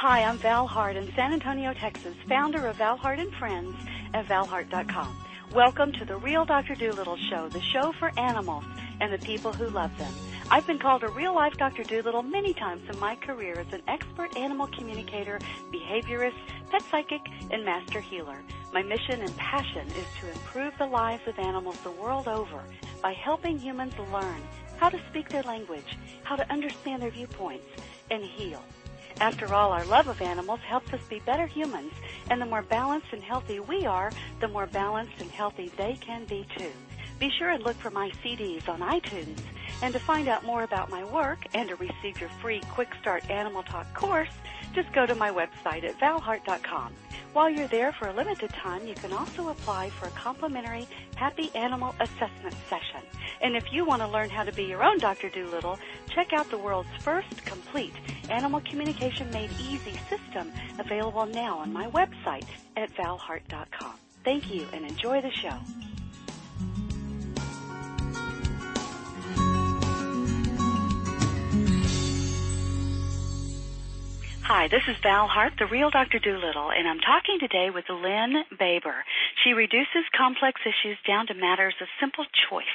Hi, I'm Val Hart in San Antonio, Texas, founder of Val Hart and Friends at valhart.com. Welcome to the Real Dr. Doolittle Show, the show for animals and the people who love them. I've been called a real-life Dr. Doolittle many times in my career as an expert animal communicator, behaviorist, pet psychic, and master healer. My mission and passion is to improve the lives of animals the world over by helping humans learn how to speak their language, how to understand their viewpoints, and heal. After all, our love of animals helps us be better humans, and the more balanced and healthy we are, the more balanced and healthy they can be too. Be sure and look for my CDs on iTunes. And to find out more about my work and to receive your free Quick Start Animal Talk course, just go to my website at valhart.com. While you're there for a limited time, you can also apply for a complimentary Happy Animal Assessment session. And if you want to learn how to be your own Dr. Doolittle, check out the world's first complete Animal Communication Made Easy system available now on my website at valhart.com. Thank you and enjoy the show. Hi, this is Val Hart, the Real Dr. Doolittle, and I'm talking today with Lynn Baber. She reduces complex issues down to matters of simple choice,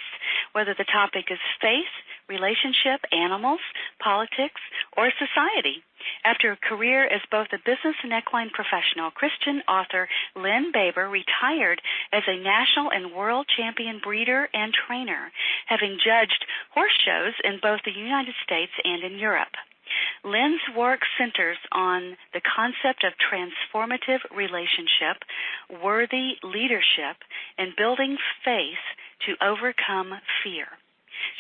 whether the topic is faith, relationship, animals, politics, or society. After a career as both a business and equine professional, Christian author Lynn Baber retired as a national and world champion breeder and trainer, having judged horse shows in both the United States and in Europe. Lynn's work centers on the concept of transformative relationship, worthy leadership, and building faith to overcome fear.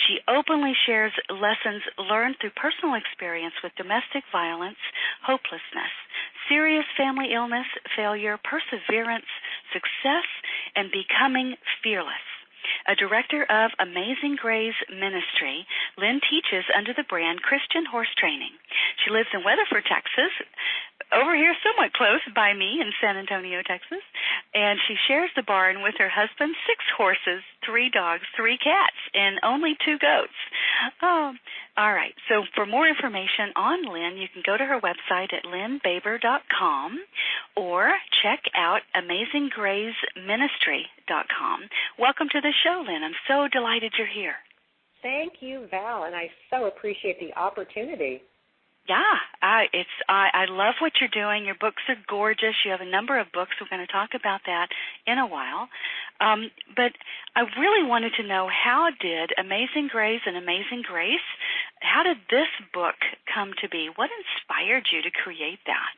She openly shares lessons learned through personal experience with domestic violence, hopelessness, serious family illness, failure, perseverance, success, and becoming fearless. A director of Amazing Grace Ministry, Lynn teaches under the brand Christian Horse Training. She lives in Weatherford, Texas, over here somewhat close by me in San Antonio, Texas, and she shares the barn with her husband, 6 horses, 3 dogs, 3 cats, and only 2 goats. All right, so for more information on Lynn, you can go to her website at lynnbaber.com or check out amazinggraceministry.com. Welcome to the show, Lynn. I'm so delighted you're here. Thank you, Val, and I so appreciate the opportunity. Yeah, I love what you're doing. Your books are gorgeous. You have a number of books. We're going to talk about that in a while. But I really wanted to know, how did Amazing Grace and Amazing Grace, how did this book come to be? What inspired you to create that?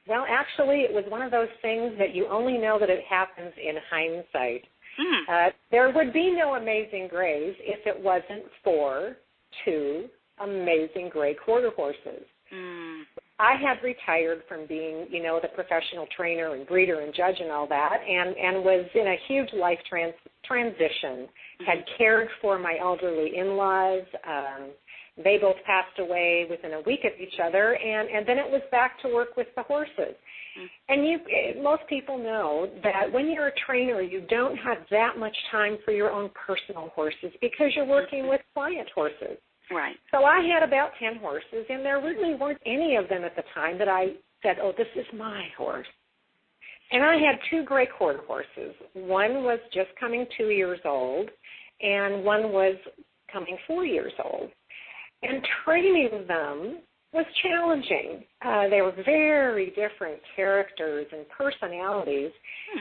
Well, actually, it was one of those things that you only know that it happens in hindsight. There would be no Amazing Grace if it wasn't for 2 amazing gray quarter horses. I had retired from being, the professional trainer and breeder and judge and all that, and was in a huge life transition. Had cared for my elderly in-laws. They both passed away within a week of each other, and then it was back to work with the horses. And most people know that when you're a trainer, you don't have that much time for your own personal horses because you're working with client horses. Right. So I had about 10 horses, and there really weren't any of them at the time that I said, oh, this is my horse. And I had 2 gray quarter horses. One was just coming 2 years old, and one was coming 4 years old. And training them was challenging. They were very different characters and personalities,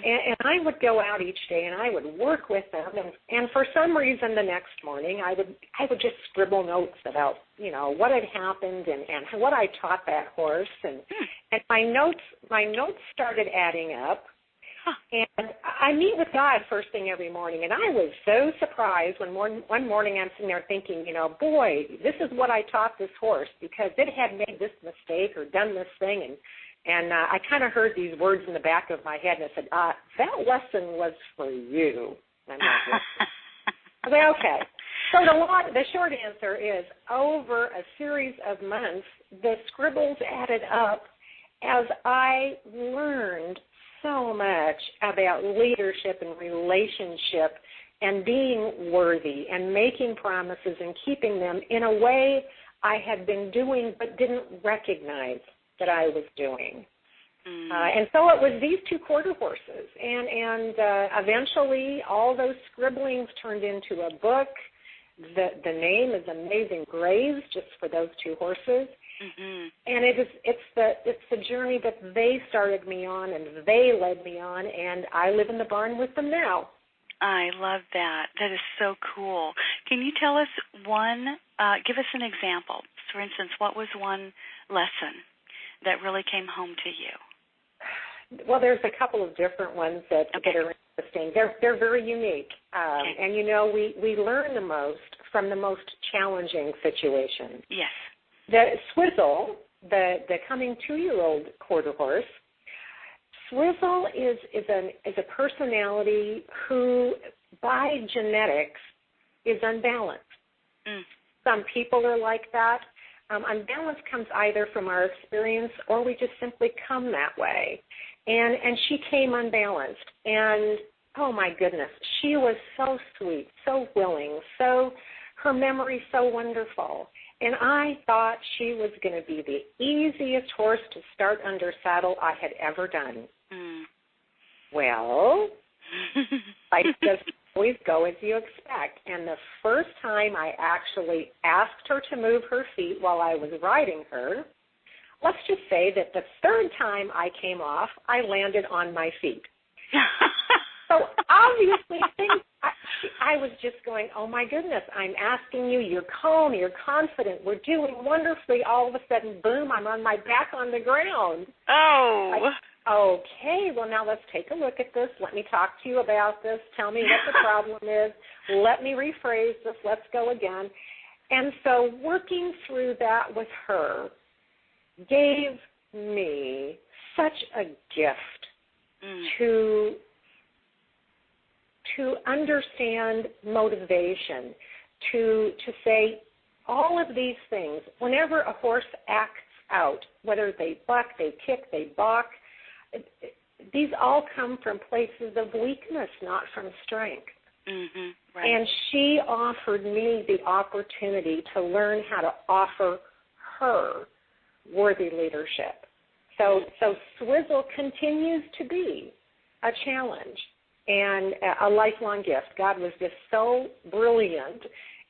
and I would go out each day and I would work with them, and for some reason the next morning I would just scribble notes about what had happened and what I taught that horse, and my notes started adding up. And I meet with God first thing every morning, and I was so surprised when one morning I'm sitting there thinking, boy, this is what I taught this horse because it had made this mistake or done this thing, and I kind of heard these words in the back of my head, and I said, that lesson was for you. And I'm like, okay. So the short answer is, over a series of months, the scribbles added up as I learned so much about leadership and relationship and being worthy and making promises and keeping them in a way I had been doing but didn't recognize that I was doing. And so it was these two quarter horses. And eventually all those scribblings turned into a book. The name is Amazing Graves, just for those two horses. Mm-hmm. And it's the journey that they started me on and they led me on, and I live in the barn with them now. I love that. That is so cool. Can you tell us give us an example? For instance, what was one lesson that really came home to you? Well, there's a couple of different ones that are interesting. They're very unique. And, we learn the most from the most challenging situations. Yes. The Swizzle, the coming 2-year-old quarter horse, Swizzle is a personality who, by genetics, is unbalanced. Some people are like that. Unbalance comes either from our experience or we just simply come that way. And she came unbalanced. And, oh, my goodness, she was so sweet, so willing, her memory so wonderful. And I thought she was going to be the easiest horse to start under saddle I had ever done. Well, life doesn't always go as you expect. And the first time I actually asked her to move her feet while I was riding her, let's just say that the third time I came off, I landed on my feet. So obviously I was just going, oh, my goodness, I'm asking you, you're calm, you're confident, we're doing wonderfully. All of a sudden, boom, I'm on my back on the ground. Oh. Okay, well, now let's take a look at this. Let me talk to you about this. Tell me what the problem is. Let me rephrase this. Let's go again. And so working through that with her gave me such a gift to understand motivation, to say all of these things. Whenever a horse acts out, whether they buck, they kick, they balk, these all come from places of weakness, not from strength. Mm-hmm, right. And she offered me the opportunity to learn how to offer her worthy leadership. So Swizzle continues to be a challenge and a lifelong gift. God was just so brilliant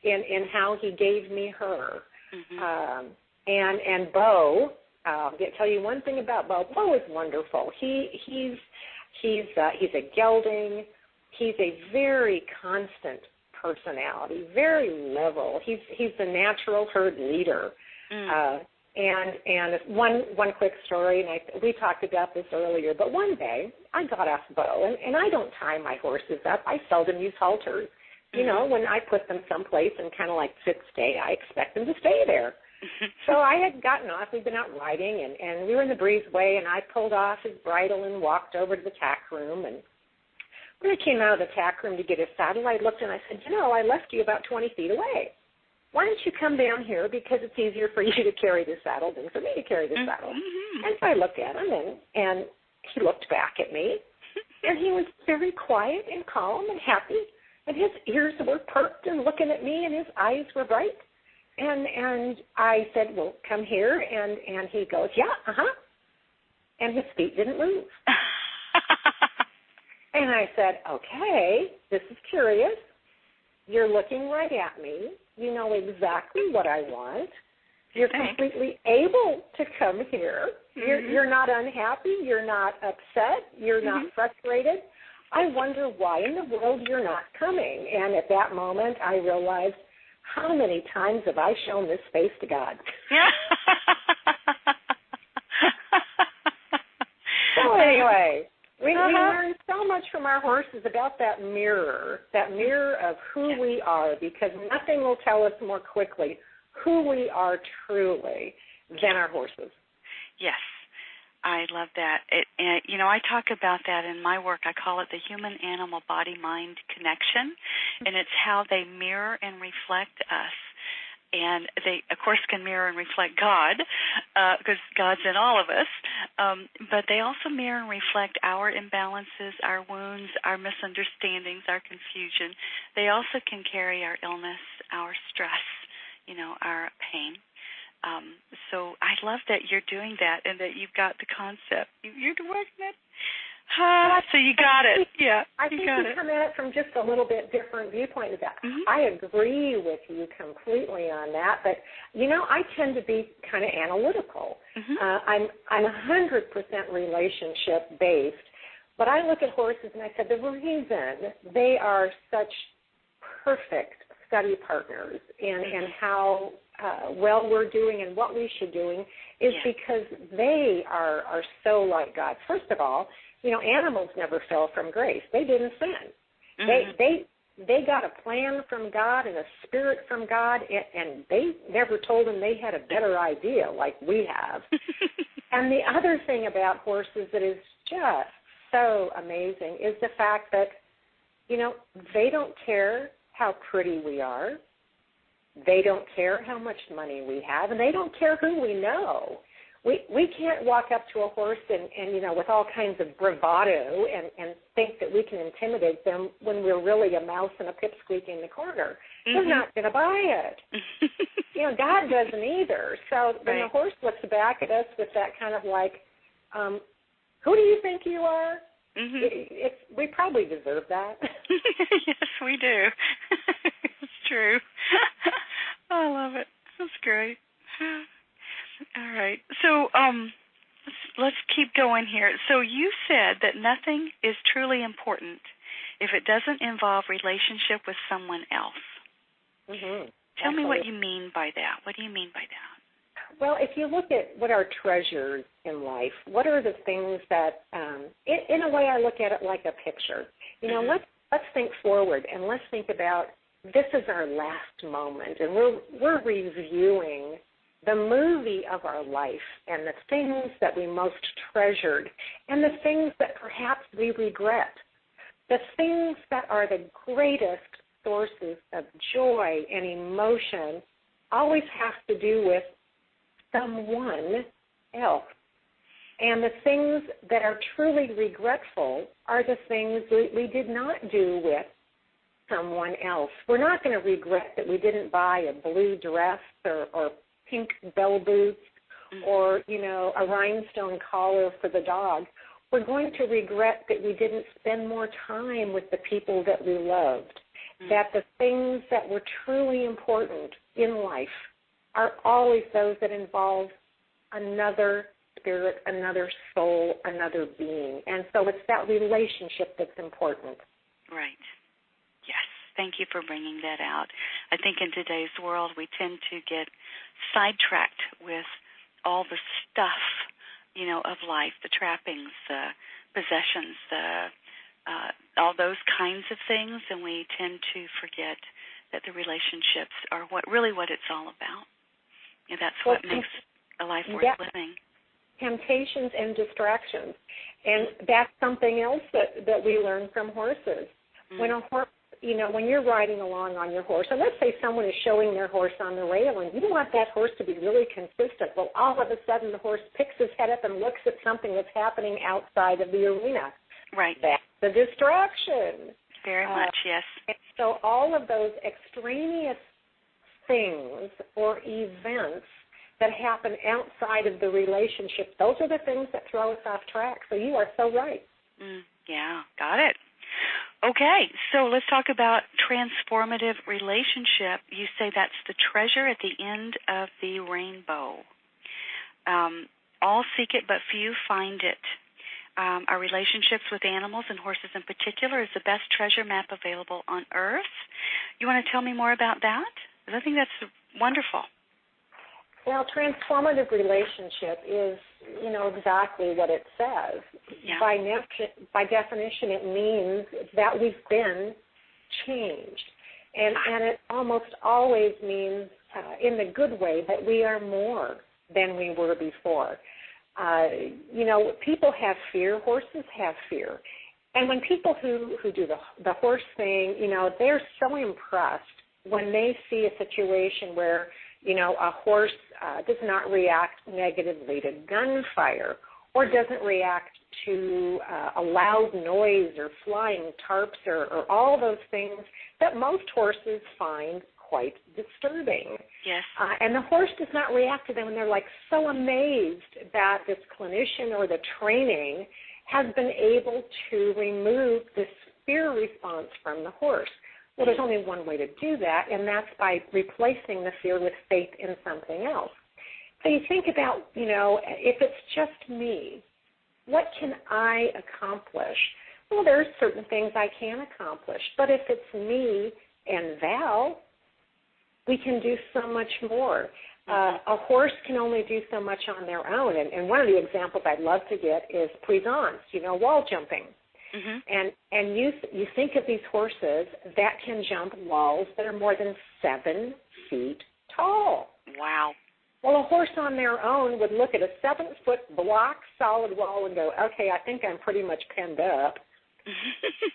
in how he gave me her. Mm-hmm. And Bo, I'll tell you one thing about Bo. Bo is wonderful. He's a gelding. He's a very constant personality, very level. He's the natural herd leader. And one quick story, and we talked about this earlier, but one day I got off Bo, and I don't tie my horses up. I seldom use halters. You know, when I put them someplace and kind of like sit, stay, I expect them to stay there. So I had gotten off. We'd been out riding, and we were in the breezeway, and I pulled off his bridle and walked over to the tack room. And when I came out of the tack room to get his saddle, I looked and I said, I left you about 20 feet away. Why don't you come down here, because it's easier for you to carry the saddle than for me to carry the saddle. And so I looked at him, and he looked back at me, and he was very quiet and calm and happy, and his ears were perked and looking at me, and his eyes were bright. And I said, well, come here, and he goes, yeah, and his feet didn't move. And I said, okay, this is curious. You're looking right at me. You know exactly what I want. You're completely able to come here. You're not unhappy. You're not upset. You're not frustrated. I wonder why in the world you're not coming. And at that moment, I realized, how many times have I shown this face to God? So anyway, we learn so much from our horses about that mirror of who we are, because nothing will tell us more quickly who we are truly than our horses. Yes. I love that. I talk about that in my work. I call it the human-animal body-mind connection, and it's how they mirror and reflect us. And they, of course, can mirror and reflect God, because God's in all of us, but they also mirror and reflect our imbalances, our wounds, our misunderstandings, our confusion. They also can carry our illness, our stress, our pain. So I love that you're doing that and that you've got the concept. You're working it. So you got it. Yeah, I think you come at it from just a little bit different viewpoint of that. Mm-hmm. I agree with you completely on that, but, I tend to be kind of analytical. Mm-hmm. I'm 100% relationship-based, but I look at horses and I said the reason they are such perfect study partners in how well we're doing and what we should be doing is because they are so like God. First of all, animals never fell from grace. They didn't sin. Mm-hmm. They got a plan from God and a spirit from God, and they never told them they had a better idea like we have. And the other thing about horses that is just so amazing is the fact that, they don't care how pretty we are. They don't care how much money we have, and they don't care who we know. We can't walk up to a horse and with all kinds of bravado and think that we can intimidate them when we're really a mouse and a pipsqueak in the corner. Mm-hmm. They're not going to buy it. God doesn't either. So when the horse looks back at us with that kind of like, who do you think you are? Mm-hmm. We probably deserve that. Yes, we do. It's true. I love it. That's great. All right. So let's keep going here. So you said that nothing is truly important if it doesn't involve relationship with someone else. Mm-hmm. Tell me what you mean by that. What do you mean by that? Well, if you look at what are treasures in life, what are the things that, in a way I look at it like a picture. Mm-hmm. Let's think forward and let's think about this is our last moment, and we're reviewing the movie of our life and the things that we most treasured and the things that perhaps we regret. The things that are the greatest sources of joy and emotion always have to do with someone else. And the things that are truly regretful are the things we did not do with someone else. We're not going to regret that we didn't buy a blue dress or pink bell boots or, a rhinestone collar for the dog. We're going to regret that we didn't spend more time with the people that we loved, that the things that were truly important in life are always those that involve another spirit, another soul, another being. And so it's that relationship that's important. Right. Yes. Thank you for bringing that out. I think in today's world we tend to get sidetracked with all the stuff, of life, the trappings, the possessions, all those kinds of things, and we tend to forget that the relationships are what it's all about. And that's what makes a life worth living. Temptations and distractions. And that's something else that we learn from horses. When a horse, when you're riding along on your horse, and let's say someone is showing their horse on the rail, and you want that horse to be really consistent. Well, all of a sudden the horse picks his head up and looks at something that's happening outside of the arena. Right. That's the distraction. Very much, yes. And so all of those extraneous things or events that happen outside of the relationship, those are the things that throw us off track. So you are so right. Yeah, got it. Okay, so let's talk about transformative relationship. You say that's the treasure at the end of the rainbow. All seek it, but few find it. Our relationships with animals and horses in particular is the best treasure map available on Earth. You want to tell me more about that? Because I think that's wonderful. Well, transformative relationship is, exactly what it says. Yeah. By definition, it means that we've been changed. And it almost always means, in the good way, that we are more than we were before. People have fear. Horses have fear. And when people who do the horse thing, they're so impressed when they see a situation where, a horse does not react negatively to gunfire or doesn't react to a loud noise or flying tarps or all those things that most horses find quite disturbing. Yes. And the horse does not react to them, and they're like so amazed that this clinician or the training has been able to remove this fear response from the horse. Well, there's only one way to do that, and that's by replacing the fear with faith in something else. So you think about, if it's just me, what can I accomplish? Well, there's certain things I can accomplish, but if it's me and Val, we can do so much more. A horse can only do so much on their own, and one of the examples I'd love to get is présence, wall jumping. Mm-hmm. And you think of these horses that can jump walls that are more than 7 feet tall. Wow. Well, a horse on their own would look at a 7-foot block solid wall and go, okay, I think I'm pretty much penned up.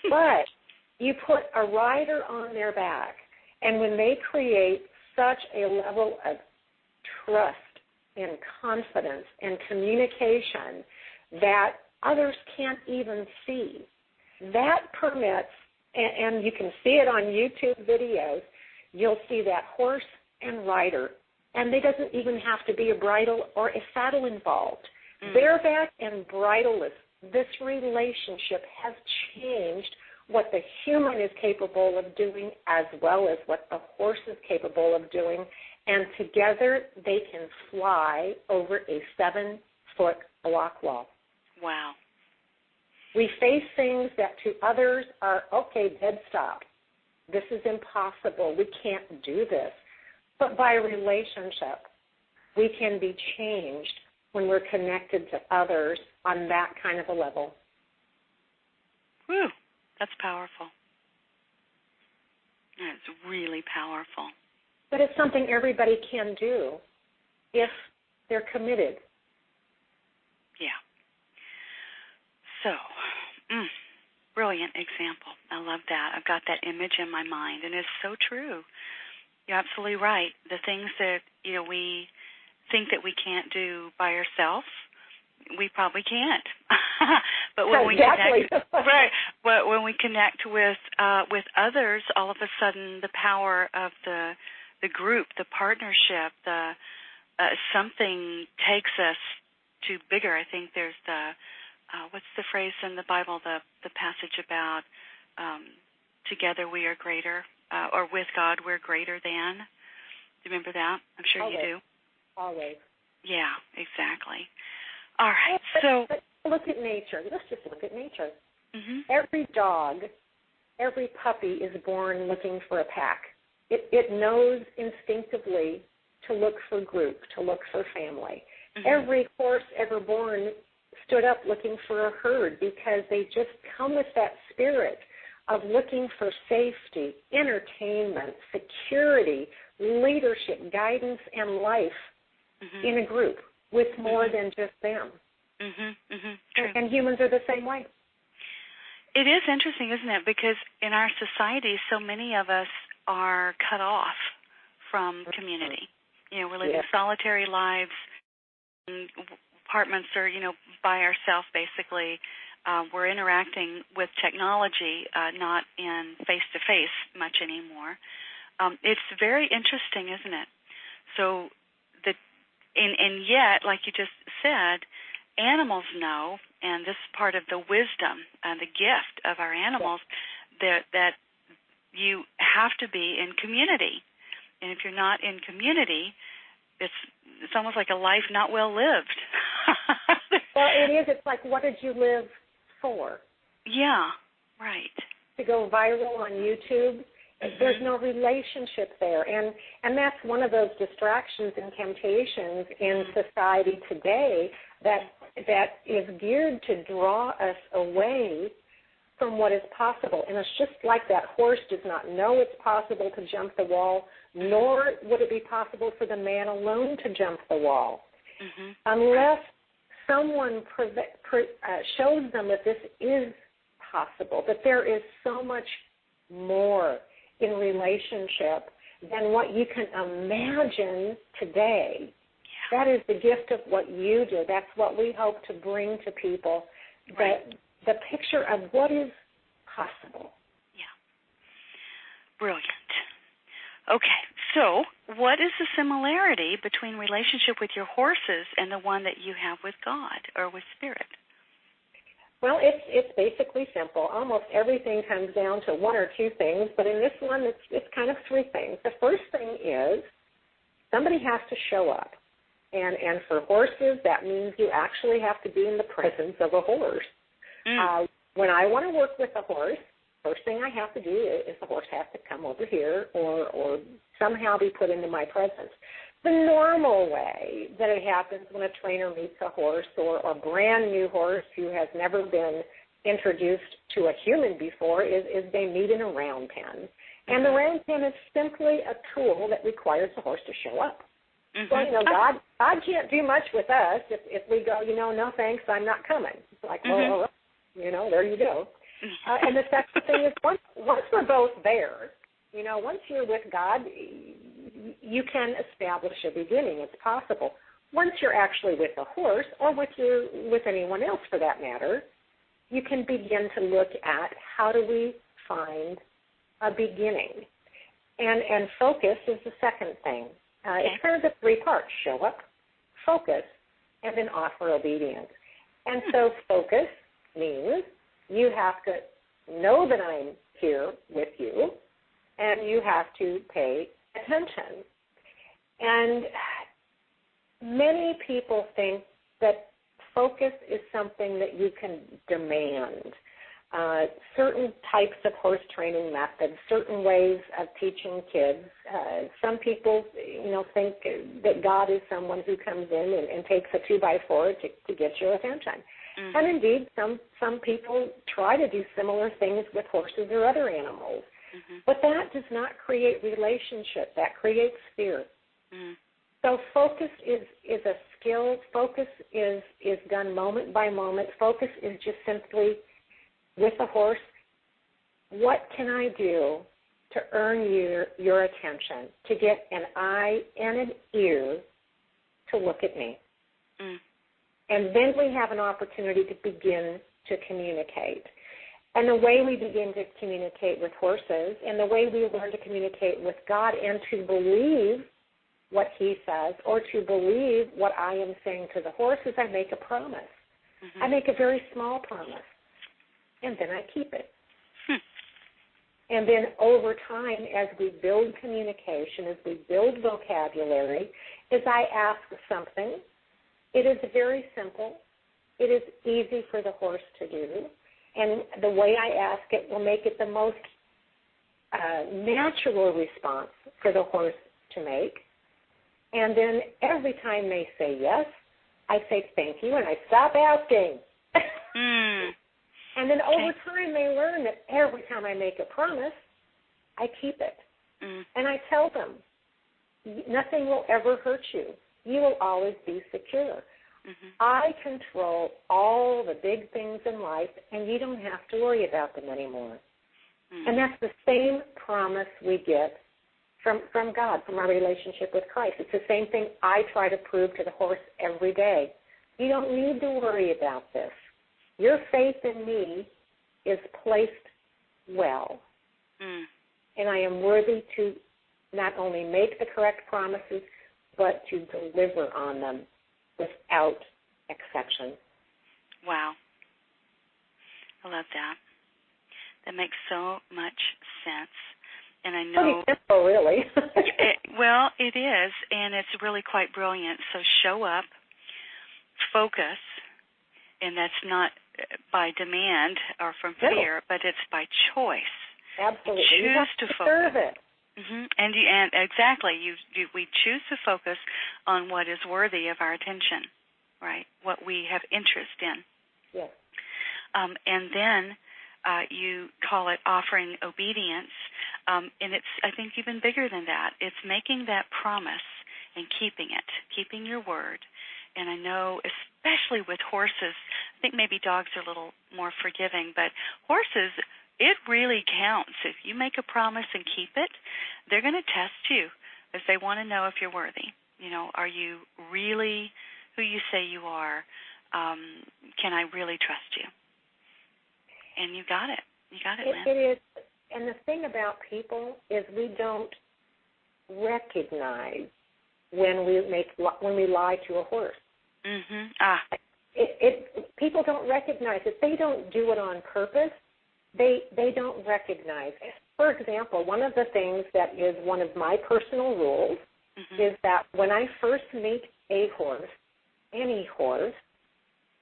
But you put a rider on their back, and when they create such a level of trust and confidence and communication that others can't even see, that permits, and you can see it on YouTube videos, you'll see that horse and rider, and there doesn't even have to be a bridle or a saddle involved. Bareback and bridleless, this relationship has changed what the human is capable of doing as well as what the horse is capable of doing, and together they can fly over a 7-foot block wall. Wow. We face things that to others are, okay, dead stop. This is impossible. We can't do this. But by relationship, we can be changed when we're connected to others on that kind of a level. Whew, that's powerful. That's really powerful. But it's something everybody can do if they're committed. Yeah. So, brilliant example. I love that. I've got that image in my mind, and it's so true. You're absolutely right. The things that, we think that we can't do by ourselves, we probably can't. But when we connect, right? But when we connect with others, all of a sudden the power of the group, the partnership, something takes us to bigger. I think there's what's the phrase in the Bible? The passage about together we are greater, or with God we're greater than. Do you remember that? I'm sure Always. You do. Always. Yeah, exactly. All right, so look at nature. Let's just look at nature. Mm-hmm. Every dog, every puppy is born looking for a pack. It knows instinctively to look for group, to look for family. Mm-hmm. Every horse ever born stood up looking for a herd because they just come with that spirit of looking for safety, entertainment, security, leadership, guidance, and life in a group with more than just them. True. And humans are the same way. It is interesting, isn't it? Because in our society, so many of us are cut off from community. We're living solitary lives. Apartments are, by ourselves, basically. We're interacting with technology, not in face-to-face much anymore. It's very interesting, isn't it? So, and yet, like you just said, animals know, and this is part of the wisdom and the gift of our animals, that you have to be in community. And if you're not in community, it's almost like a life not well lived. Well, it is. It's like, what did you live for? Yeah, right. To go viral on YouTube? There's no relationship there. And that's one of those distractions and temptations in society today that is geared to draw us away from what is possible. And it's just like that horse does not know it's possible to jump the wall, nor would it be possible for the man alone to jump the wall. Unless someone shows them that this is possible, that there is so much more in relationship than what you can imagine today. Yeah. That is the gift of what you do. That's what we hope to bring to people, the picture of what is possible. Yeah. Brilliant. Okay, so what is the similarity between relationship with your horses and the one that you have with God or with Spirit? Well, it's basically simple. Almost everything comes down to one or two things, but in this one, it's kind of three things. The first thing is somebody has to show up. And for horses, that means you actually have to be in the presence of a horse. When I want to work with a horse, first thing I have to do is the horse has to come over here or somehow be put into my presence. The normal way that it happens when a trainer meets a horse or a brand new horse who has never been introduced to a human before is they meet in a round pen. And the round pen is simply a tool that requires the horse to show up. Well, God can't do much with us if we go, no thanks, I'm not coming. It's like, well, all right, there you go. And the second thing is once we're both there, once you're with God, you can establish a beginning. It's possible. Once you're actually with a horse or with anyone else for that matter, you can begin to look at how do we find a beginning. And focus is the second thing. It's kind of the three parts: show up, focus, and then offer obedience. And so focus means you have to know that I'm here with you, and you have to pay attention. And many people think that focus is something that you can demand. Certain types of horse training methods, certain ways of teaching kids. Some people, think that God is someone who comes in and takes a 2x4 to get your attention. And indeed, some people try to do similar things with horses or other animals. But that does not create relationship. That creates fear. So focus is a skill. Focus is done moment by moment. Focus is just simply with a horse, what can I do to earn your attention, to get an eye and an ear to look at me? And then we have an opportunity to begin to communicate. And the way we begin to communicate with horses and the way we learn to communicate with God and to believe what he says or to believe what I am saying to the horse is I make a promise. I make a very small promise, and then I keep it. And then over time, as we build communication, as we build vocabulary, as I ask something, it is very simple. It is easy for the horse to do. And the way I ask it will make it the most natural response for the horse to make. And then every time they say yes, I say thank you, and I stop asking. And then over time they learn that every time I make a promise, I keep it. And I tell them, nothing will ever hurt you. You will always be secure. I control all the big things in life, and you don't have to worry about them anymore. And that's the same promise we get from God, from our relationship with Christ. It's the same thing I try to prove to the horse every day. You don't need to worry about this. Your faith in me is placed well. And I am worthy to not only make the correct promises, but to deliver on them without exception. Wow. I love that. That makes so much sense. And I know... Pretty simple, really. Well, it is, and it's really quite brilliant. So show up, focus, and that's not by demand or from fear, but it's by choice. Absolutely. You choose to focus. Serve it. And exactly, we choose to focus on what is worthy of our attention, right? What we have interest in. Yes. And then you call it offering obedience, and it's, I think, even bigger than that. It's making that promise and keeping it, keeping your word. And I know, especially with horses, I think maybe dogs are a little more forgiving, but horses, it really counts. If you make a promise and keep it, they're going to test you because they want to know if you're worthy. Are you really who you say you are? Can I really trust you? And you got it. You got it, Lynn. It is. And the thing about people is we don't recognize when we lie to a horse. Mhm. People don't recognize it. They don't do it on purpose. They don't recognize it. For example, one of the things that is one of my personal rules is that when I first meet a horse, any horse,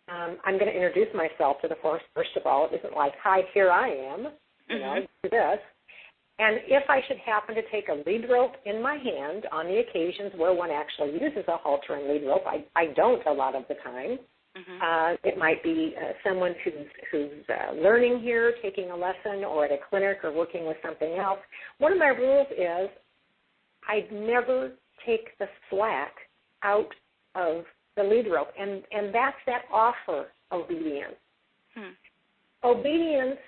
I'm going to introduce myself to the horse first of all. It isn't like, hi, here I am, do this. And if I should happen to take a lead rope in my hand on the occasions where one actually uses a halter and lead rope, I don't a lot of the time. It might be someone who's learning here, taking a lesson, or at a clinic or working with something else. One of my rules is I'd never take the slack out of the lead rope, and that's that offer obedience. Obedience,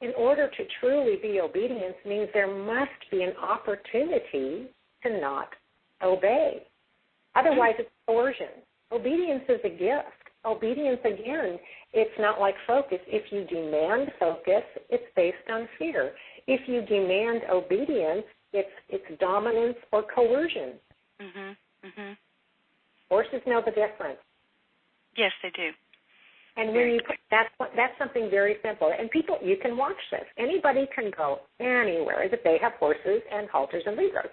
in order to truly be obedience, means there must be an opportunity to not obey. Otherwise, it's coercion. Obedience is a gift. Obedience, again, it's not like focus. If you demand focus, it's based on fear. If you demand obedience, it's dominance or coercion. Horses know the difference. Yes, they do. And when you that's something very simple. And people, you can watch this. Anybody can go anywhere that they have horses and halters and lead ropes.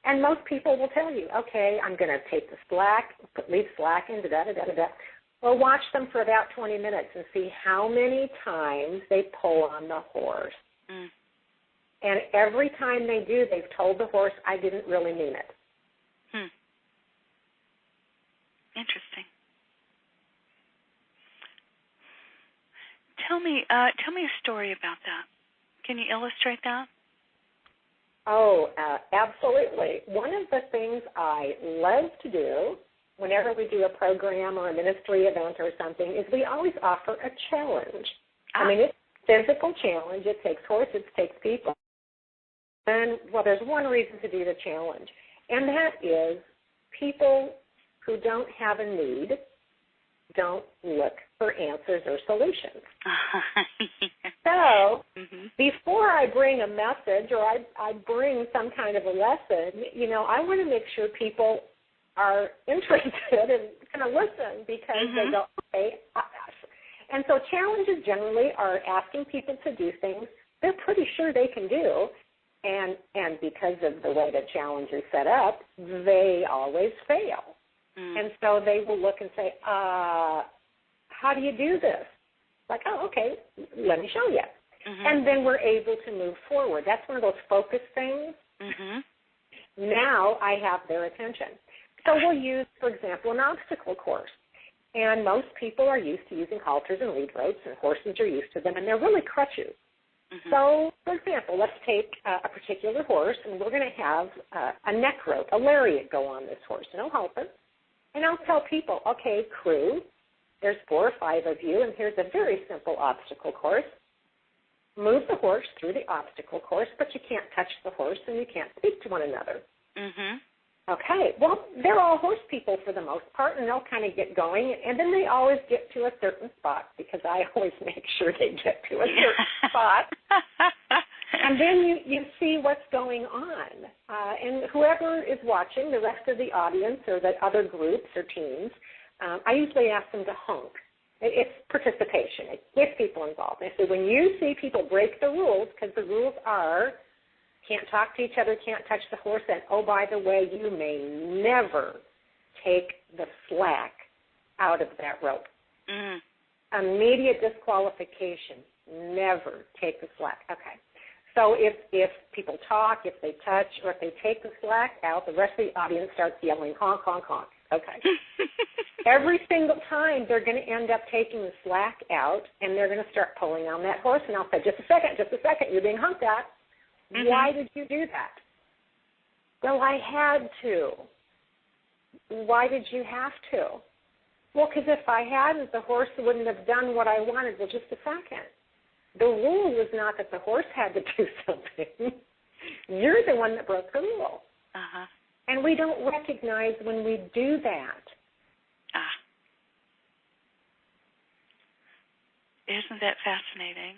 And most people will tell you, okay, I'm going to take the slack, leave slack in, da-da-da-da-da. Well, watch them for about 20 minutes and see how many times they pull on the horse. And every time they do, they've told the horse, I didn't really mean it. Interesting. Tell me a story about that. Can you illustrate that? Oh, absolutely. One of the things I love to do whenever we do a program or a ministry event or something is we always offer a challenge. I mean, it's a physical challenge. It takes horses, it takes people. And, well, there's one reason to do the challenge, and that is people who don't have a need don't look for answers or solutions. So before I bring a message or I bring some kind of a lesson, I want to make sure people are interested and going to listen because they go, okay. And so challenges generally are asking people to do things they're pretty sure they can do. And because of the way the challenge is set up, they always fail. And so they will look and say, how do you do this? Like, oh, okay, let me show you. And then we're able to move forward. That's one of those focus things. Now I have their attention. So we'll use, for example, an obstacle course. And most people are used to using halters and lead ropes, and horses are used to them, and they're really crutches. So, for example, let's take a particular horse, and we're going to have a neck rope, a lariat go on this horse, no halter. And I'll tell people, okay, crew, there's 4 or 5 of you, and here's a very simple obstacle course. Move the horse through the obstacle course, but you can't touch the horse and you can't speak to one another. Okay, well, they're all horse people for the most part, and they'll kind of get going, and then they always get to a certain spot because I always make sure they get to a certain spot. And then you see what's going on. And whoever is watching, the rest of the audience or the other groups or teams, I usually ask them to honk. It's participation. It gets people involved. I say, when you see people break the rules, because the rules are can't talk to each other, can't touch the horse, and, oh, by the way, you may never take the slack out of that rope. Immediate disqualification. Never take the slack. Okay. So if people talk, if they touch, or if they take the slack out, the rest of the audience starts yelling, honk, honk, honk. Okay. Every single time they're going to end up taking the slack out, and they're going to start pulling on that horse, and I'll say, just a second, you're being honked at. Why did you do that? Well, I had to. Why did you have to? Well, because if I hadn't, the horse wouldn't have done what I wanted. Well, just a second. The rule was not that the horse had to do something. You're the one that broke the rule. And we don't recognize when we do that. Isn't that fascinating?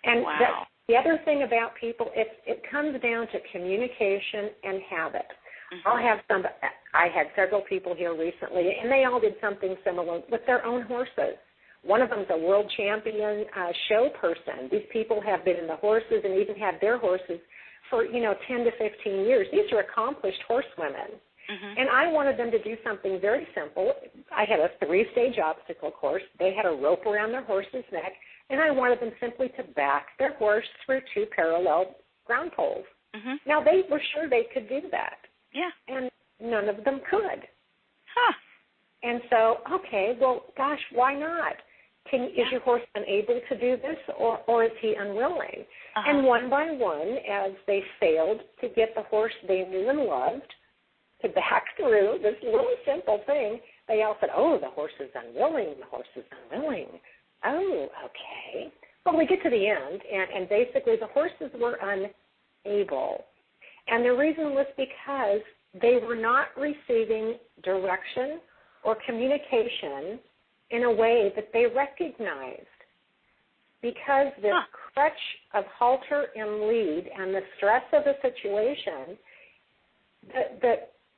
And wow. The other thing about people, it comes down to communication and habit. I had several people here recently, and they all did something similar with their own horses. One of them is a world champion show person. These people have been in the horses and even had their horses for, 10 to 15 years. These are accomplished horsewomen. Mm-hmm. And I wanted them to do something very simple. I had a 3-stage obstacle course. They had a rope around their horse's neck, and I wanted them simply to back their horse through 2 parallel ground poles. Mm-hmm. Now, they were sure they could do that. Yeah. And none of them could. Huh. And so, okay, well, gosh, why not? Is your horse unable to do this, or is he unwilling? Uh-huh. And one by one, as they failed to get the horse they knew and loved to back through this little simple thing, they all said, oh, the horse is unwilling, the horse is unwilling. Oh, okay. Well, we get to the end, and basically the horses were unable. And the reason was because they were not receiving direction or communication in a way that they recognized. Because this crutch of halter and lead and the stress of the situation,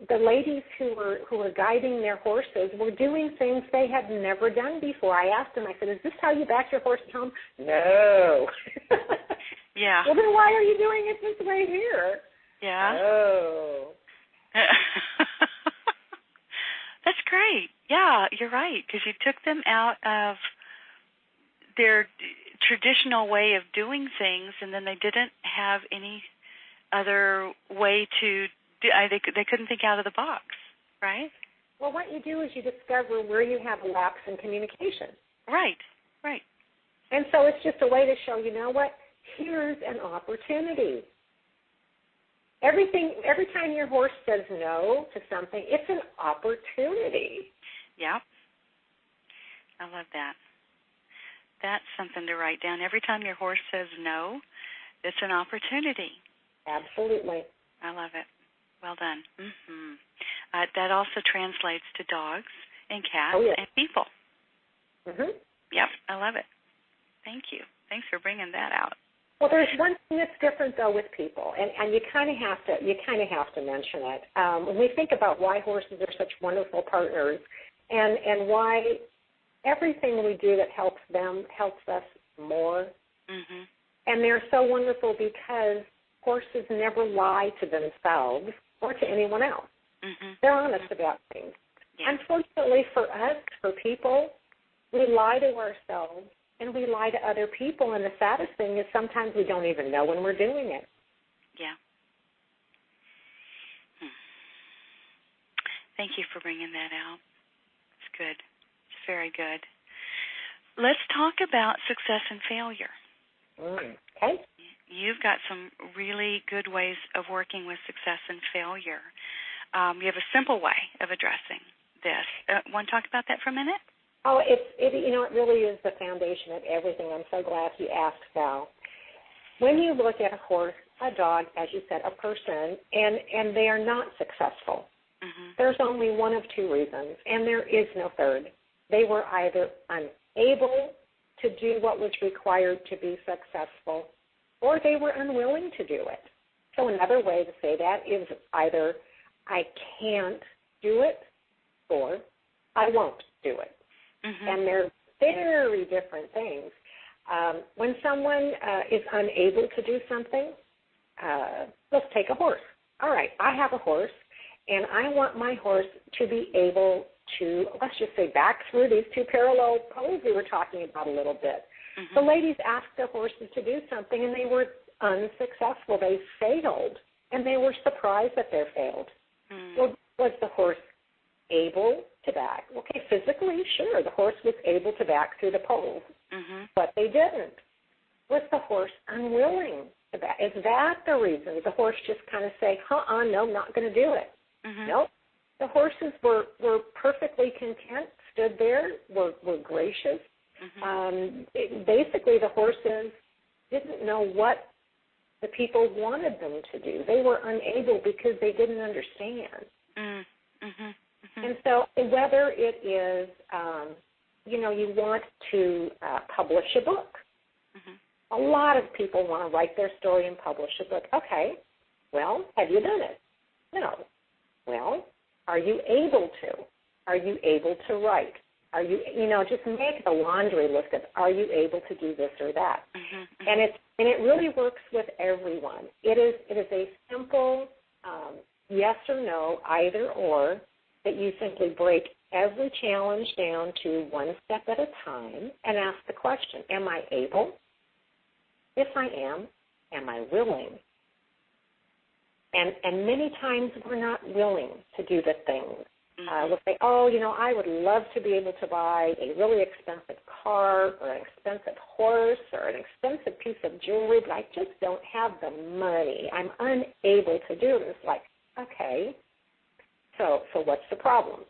the ladies who were guiding their horses were doing things they had never done before. I asked them, I said, is this how you back your horse home? No. Yeah. Well, then why are you doing it this way here? Yeah. Oh. That's great. Yeah, you're right, because you took them out of their traditional way of doing things, and then they didn't have any other way to do. They couldn't think out of the box, right? Well, what you do is you discover where you have a lapse in communication. Right, right. And so it's just a way to show, you know what, here's an opportunity. Every time your horse says no to something, it's an opportunity. Yeah. I love that. That's something to write down. Every time your horse says no, it's an opportunity. Absolutely. I love it. Well done. Mm-hmm. That also translates to dogs and cats and people. Mm-hmm. Yep, I love it. Thank you. Thanks for bringing that out. Well, there's one thing that's different though with people, and you kind of have to mention it. When we think about why horses are such wonderful partners, and why everything we do that helps them helps us more, mm-hmm. and they're so wonderful because horses never lie to themselves or to anyone else. Mm-hmm. They're honest about things. Yeah. Unfortunately for us, for people, we lie to ourselves. And we lie to other people, and the saddest thing is sometimes we don't even know when we're doing it. Yeah. Thank you for bringing that out. It's good. It's very good. Let's talk about success and failure. Okay. You've got some really good ways of working with success and failure. You have a simple way of addressing this. Want to talk about that for a minute? Oh, it really is the foundation of everything. I'm so glad you asked, Val. When you look at a horse, a dog, as you said, a person, and they are not successful, mm-hmm. there's only one of 2 reasons, and there is no third. They were either unable to do what was required to be successful, or they were unwilling to do it. So another way to say that is either I can't do it, or I won't do it. Mm-hmm. And they're very different things. When someone is unable to do something, let's take a horse. All right, I have a horse, and I want my horse to be able to, let's just say, back through these 2 parallel poles we were talking about a little bit. Mm-hmm. The ladies asked the horses to do something, and they were unsuccessful. They failed, and they were surprised that they failed. Mm-hmm. Well, was the horse able to back? Okay, physically, sure, the horse was able to back through the poles, mm-hmm. but they didn't. Was the horse unwilling to back? Is that the reason? Did the horse just kind of say, no, I'm not going to do it? Mm-hmm. Nope. The horses were perfectly content, stood there, were gracious. Mm-hmm. Basically, the horses didn't know what the people wanted them to do. They were unable because they didn't understand. Mm-hmm. And so whether it is, you want to publish a book, mm-hmm. A lot of people want to write their story and publish it, but okay, well, have you done it? No. Well, are you able to? Are you able to write? Are you, just make the laundry list of, are you able to do this or that? Mm-hmm. And it really works with everyone. It is a simple yes or no, either or, that you simply break every challenge down to one step at a time and ask the question, am I able? If I am I willing? And many times we're not willing to do the things. We'll say, I would love to be able to buy a really expensive car or an expensive horse or an expensive piece of jewelry, but I just don't have the money. I'm unable to do it. It's like, okay, so what's the problem?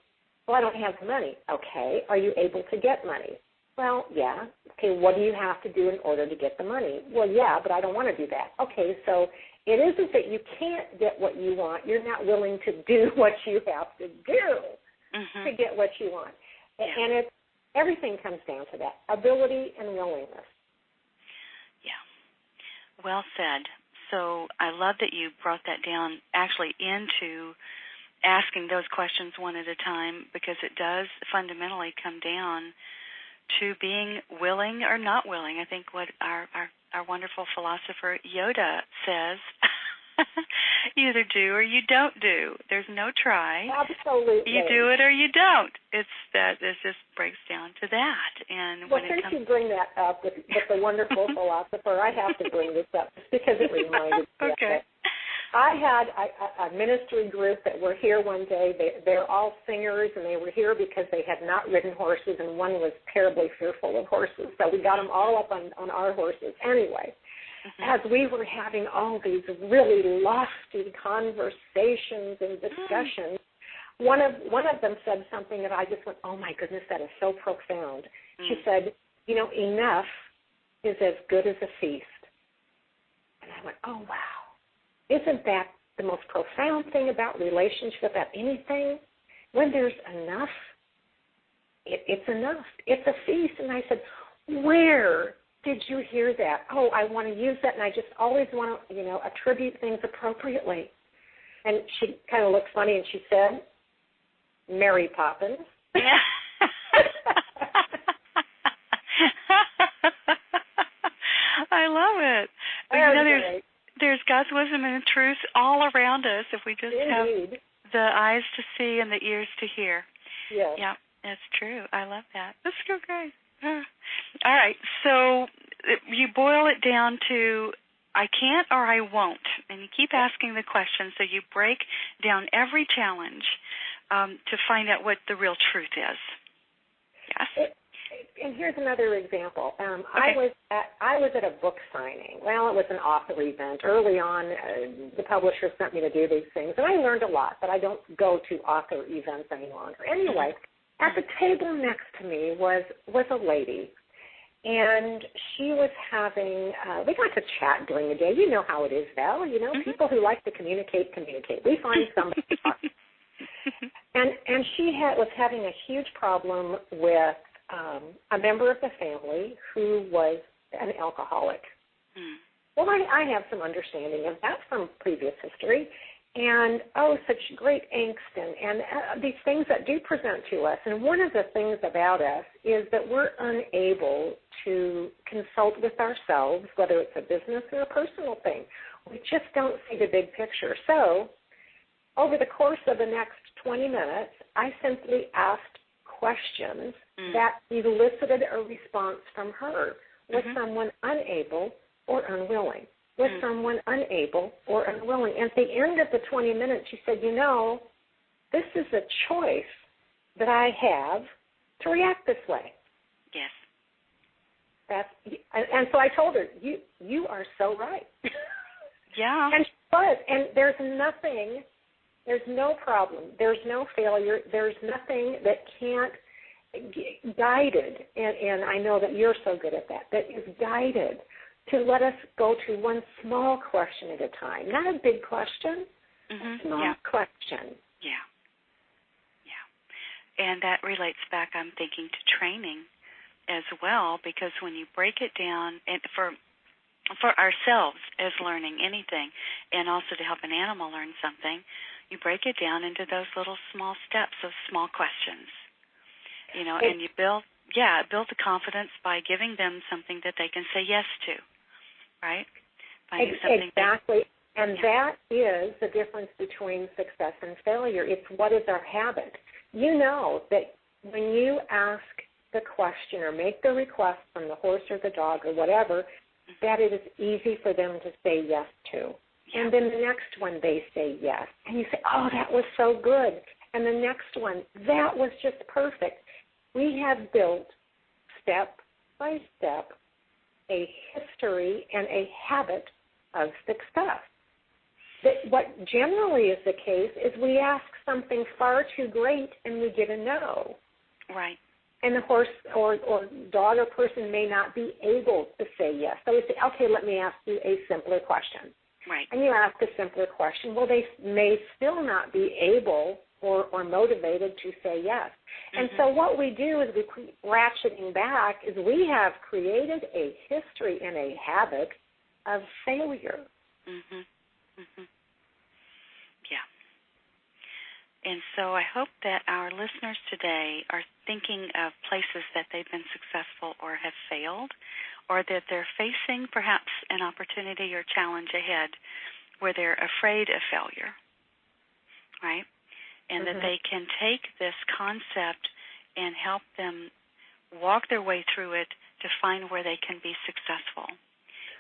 Well, I don't have the money. Okay, are you able to get money? Well, yeah. Okay, what do you have to do in order to get the money? Well, yeah, but I don't want to do that. Okay, so it isn't that you can't get what you want. You're not willing to do what you have to do to get what you want. Yeah. And everything comes down to that, ability and willingness. Yeah. Well said. So I love that you brought that down actually into asking those questions one at a time, because it does fundamentally come down to being willing or not willing. I think what our wonderful philosopher Yoda says, you either do or you don't do. There's no try. Absolutely. You do it or you don't. It just breaks down to that. And well, since you bring that up with the wonderful philosopher, I have to bring this up just because it reminded me of it. I had a ministry group that were here one day. They're all singers, and they were here because they had not ridden horses, and one was terribly fearful of horses. So we got them all up on our horses. Anyway, as we were having all these really lofty conversations and discussions, one of them said something that I just went, oh, my goodness, that is so profound. She said, enough is as good as a feast. And I went, oh, wow. Isn't that the most profound thing about relationship, about anything? When there's enough, it's enough. It's a feast. And I said, where did you hear that? Oh, I want to use that, and I just always want to, attribute things appropriately. And she kind of looked funny, and she said, Mary Poppins. I love it. There's God's wisdom and truth all around us if we just have the eyes to see and the ears to hear. Yes. Yeah, that's true. I love that. That's so great. All right, so you boil it down to I can't or I won't, and you keep asking the question, so you break down every challenge to find out what the real truth is. Yes? And here's another example. Okay. I was at a book signing. Well, it was an author event. Early on, the publisher sent me to do these things, and I learned a lot, but I don't go to author events any longer. Anyway, at the table next to me was a lady, and she was having, we got to chat during the day. You know how it is, Val. People who like to communicate. We find somebody to talk to. And she was having a huge problem with a member of the family who was an alcoholic. Well, I have some understanding of that from previous history. And, such great angst and these things that do present to us. And one of the things about us is that we're unable to consult with ourselves, whether it's a business or a personal thing. We just don't see the big picture. So over the course of the next 20 minutes, I simply asked questions that elicited a response from her. Was someone unable or unwilling? Was someone unable or unwilling? And at the end of the 20 minutes, she said, this is a choice that I have to react this way. Yes. And so I told her, you are so right. Yeah. And she was. And there's no problem. There's no failure. There's nothing that can't guided, and I know that you're so good at that is guided to let us go to one small question at a time. Not a big question, a small question. Yeah. And that relates back, I'm thinking, to training as well, because when you break it down, and for for ourselves as learning anything, and also to help an animal learn something, you break it down into those little small steps, those small questions, and you build the confidence by giving them something that they can say yes to, right? Exactly. And that is the difference between success and failure. It's what is our habit. You know that when you ask the question or make the request from the horse or the dog or whatever, that it is easy for them to say yes to. And then the next one they say yes. And you say, oh, that was so good. And the next one, that was just perfect. We have built step by step a history and a habit of success. What generally is the case is we ask something far too great and we get a no. Right. And the horse or dog or person may not be able to say yes. So we say, okay, let me ask you a simpler question. Right. And you ask a simpler question. Well, they may still not be able or motivated to say yes. And so what we do is we keep ratcheting back is we have created a history and a habit of failure. Yeah. And so I hope that our listeners today are thinking of places that they've been successful or have failed, or that they're facing perhaps an opportunity or challenge ahead where they're afraid of failure, right? And that they can take this concept and help them walk their way through it to find where they can be successful.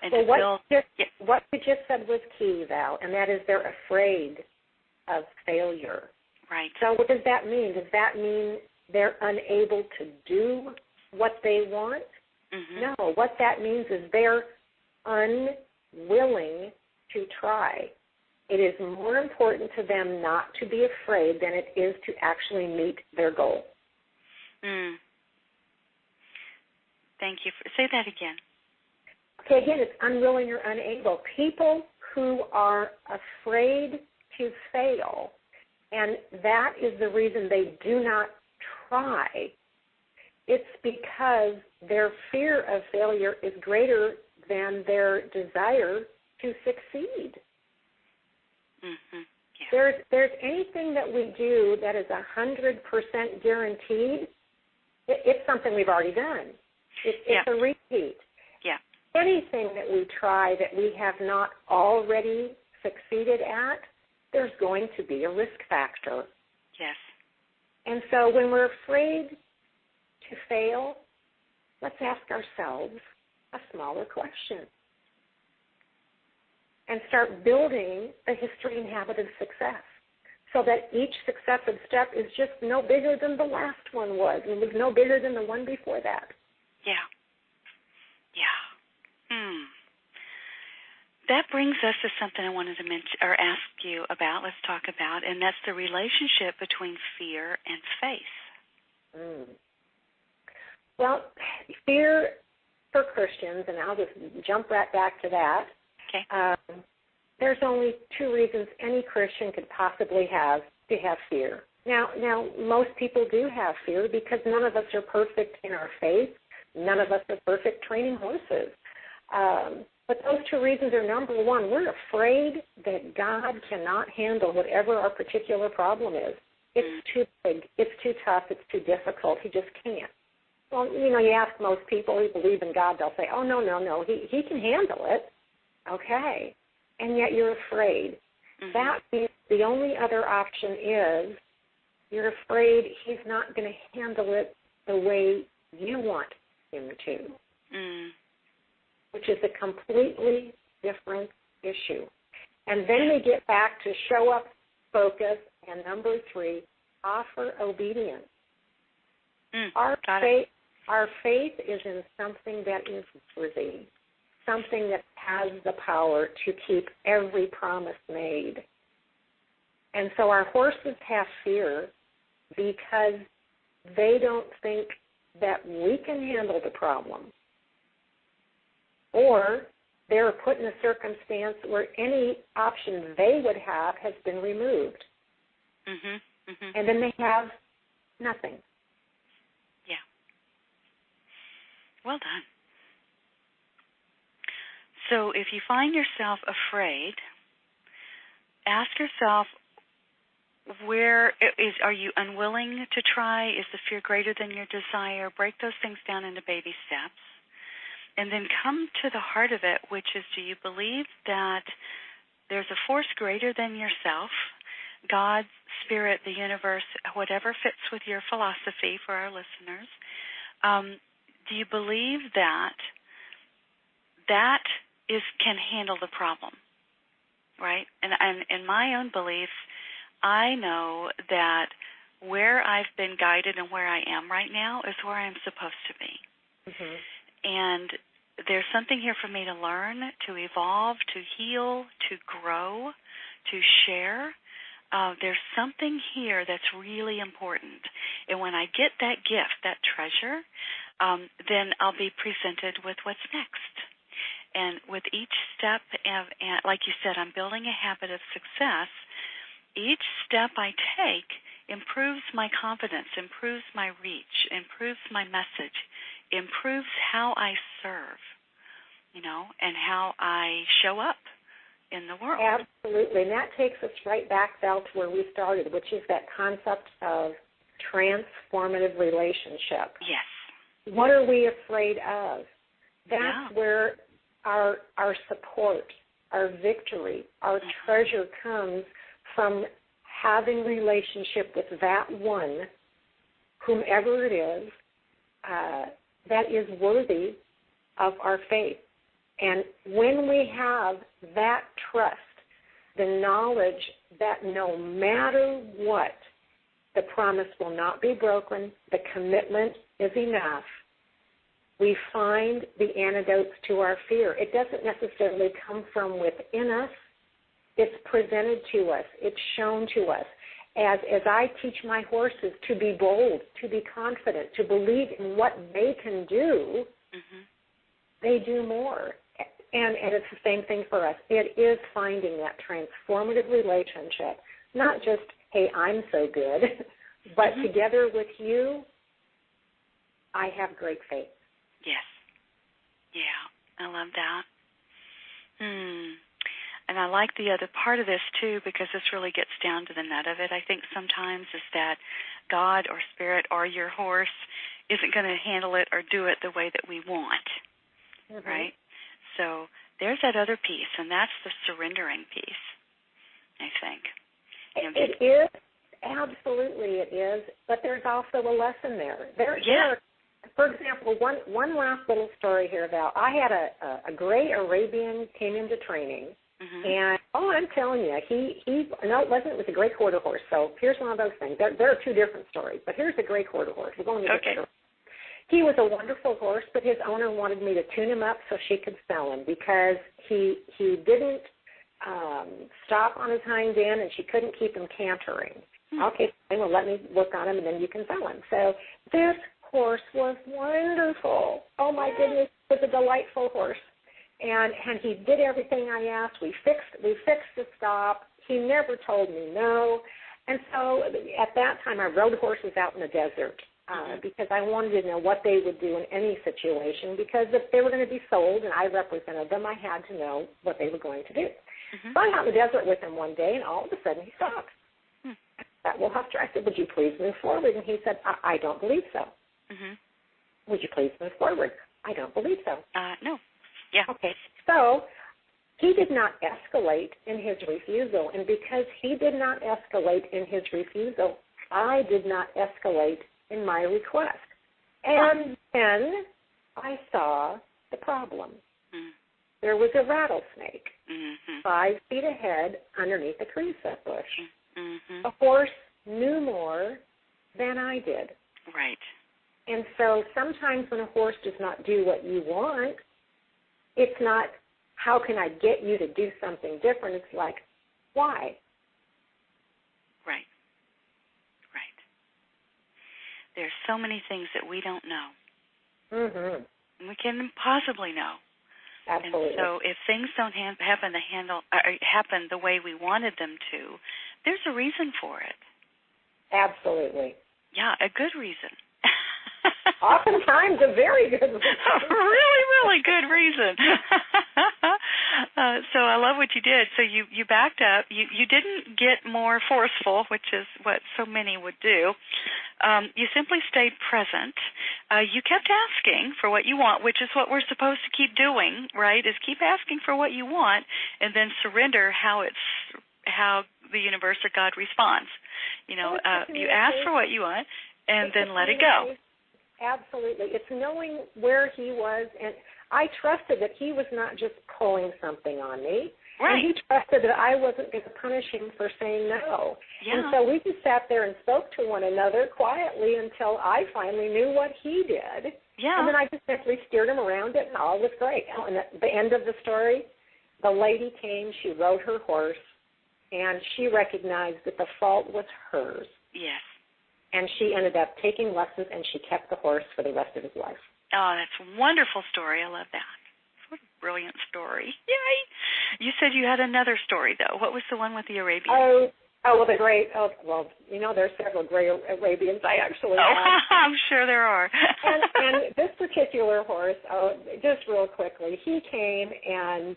And well, what you just said was key, Val, and that is they're afraid of failure. Right. So what does that mean? Does that mean they're unable to do what they want? No. What that means is they're unwilling to try. It is more important to them not to be afraid than it is to actually meet their goal. Thank you. Say that again. Okay, again, it's unwilling or unable. People who are afraid to fail, and that is the reason they do not try, it's because their fear of failure is greater than their desire to succeed. There's anything that we do that is 100% guaranteed, it's something we've already done. It's a repeat. Yeah. Anything that we try that we have not already succeeded at, there's going to be a risk factor. Yes. And so when we're afraid to fail, let's ask ourselves a smaller question and start building a history and habit of success so that each successive step is just no bigger than the last one was. It was no bigger than the one before that. Yeah. That brings us to something I wanted to mention or ask you about. Let's talk about, and that's the relationship between fear and faith. Well, fear for Christians, and I'll just jump right back to that. Okay. There's only two reasons any Christian could possibly have to have fear. Now, most people do have fear because none of us are perfect in our faith. None of us are perfect training horses. But those two reasons are, number one, we're afraid that God cannot handle whatever our particular problem is. It's too big, it's too tough, it's too difficult. He just can't. Well, you ask most people who believe in God, they'll say, oh, no, he can handle it. Okay. And yet you're afraid. That means the only other option is you're afraid he's not going to handle it the way you want him to, which is a completely different issue. And then we get back to show up, focus, and number three, offer obedience. Our faith is in something that is worthy, something that has the power to keep every promise made. And so our horses have fear because they don't think that we can handle the problem, or they're put in a circumstance where any option they would have has been removed. And then they have nothing. Yeah. Well done. So if you find yourself afraid, ask yourself, are you unwilling to try? Is the fear greater than your desire? Break those things down into baby steps. And then come to the heart of it, which is, do you believe that there's a force greater than yourself, God, Spirit, the universe, whatever fits with your philosophy for our listeners? Do you believe that can handle the problem, right? And in my own beliefs, I know that where I've been guided and where I am right now is where I'm supposed to be. Mm-hmm. And there's something here for me to learn, to evolve, to heal, to grow, to share. There's something here that's really important. And when I get that gift, that treasure, then I'll be presented with what's next. And with each step, and like you said, I'm building a habit of success. Each step I take improves my confidence, improves my reach, improves my message, improves how I serve, and how I show up in the world. Absolutely. And that takes us right back, Val, to where we started, which is that concept of transformative relationship. Yes. What are we afraid of? That's where our support, our victory, our treasure comes from having relationship with that one, whomever it is, that is worthy of our faith. And when we have that trust, the knowledge that no matter what, the promise will not be broken, the commitment is enough, we find the antidotes to our fear. It doesn't necessarily come from within us. It's presented to us. It's shown to us. As I teach my horses to be bold, to be confident, to believe in what they can do, they do more. And it's the same thing for us. It is finding that transformative relationship, not just, hey, I'm so good, but together with you, I have great faith. Yes. Yeah, I love that. And I like the other part of this, too, because this really gets down to the nut of it. I think sometimes is that God or Spirit or your horse isn't going to handle it or do it the way that we want, right? So there's that other piece, and that's the surrendering piece, I think. It is. Absolutely it is. But there's also a lesson there. There are, for example, one last little story here, Val. I had a gray Arabian came into training. And, I'm telling you, it was a gray quarter horse. So here's one of those things. There are two different stories, but here's a gray quarter horse. We're going to get story. He was a wonderful horse, but his owner wanted me to tune him up so she could sell him because he didn't stop on his hind end and she couldn't keep him cantering. Okay, well, let me work on him and then you can sell him. So this horse was wonderful. Oh, my goodness, it was a delightful horse. And he did everything I asked. We fixed the stop. He never told me no. And so at that time, I rode horses out in the desert because I wanted to know what they would do in any situation, because if they were going to be sold and I represented them, I had to know what they were going to do. So I'm out in the desert with him one day, and all of a sudden he stopped. I said, would you please move forward? And he said, I don't believe so. Would you please move forward? I don't believe so. No. Yeah. Okay. So he did not escalate in his refusal, and because he did not escalate in his refusal, I did not escalate in my request. And then I saw the problem. There was a rattlesnake 5 feet ahead underneath a creosote bush. The horse knew more than I did. Right. And so sometimes when a horse does not do what you want, it's not, how can I get you to do something different? It's like, why? Right. There's so many things that we don't know. We can possibly know. Absolutely. And so if things don't happen the way we wanted them to, there's a reason for it. Absolutely. Yeah, a good reason. Oftentimes a very good reason. Really, really good reason. So I love what you did. So you backed up. You didn't get more forceful, which is what so many would do. You simply stayed present. You kept asking for what you want, which is what we're supposed to keep doing, right, is keep asking for what you want and then surrender how the universe or God responds. You ask for what you want and then let it go. Absolutely. It's knowing where he was, and I trusted that he was not just pulling something on me. Right. And he trusted that I wasn't going to punish him for saying no. Yeah. And so we just sat there and spoke to one another quietly until I finally knew what he did. Yeah. And then I just simply steered him around it, and all was great. And at the end of the story, the lady came, she rode her horse, and she recognized that the fault was hers. Yes. And she ended up taking lessons, and she kept the horse for the rest of his life. Oh, that's a wonderful story. I love that. What a brilliant story. Yay. You said you had another story, though. What was the one with the Arabian? There's several great Arabians I actually have. I'm sure there are. and this particular horse, just real quickly, he came and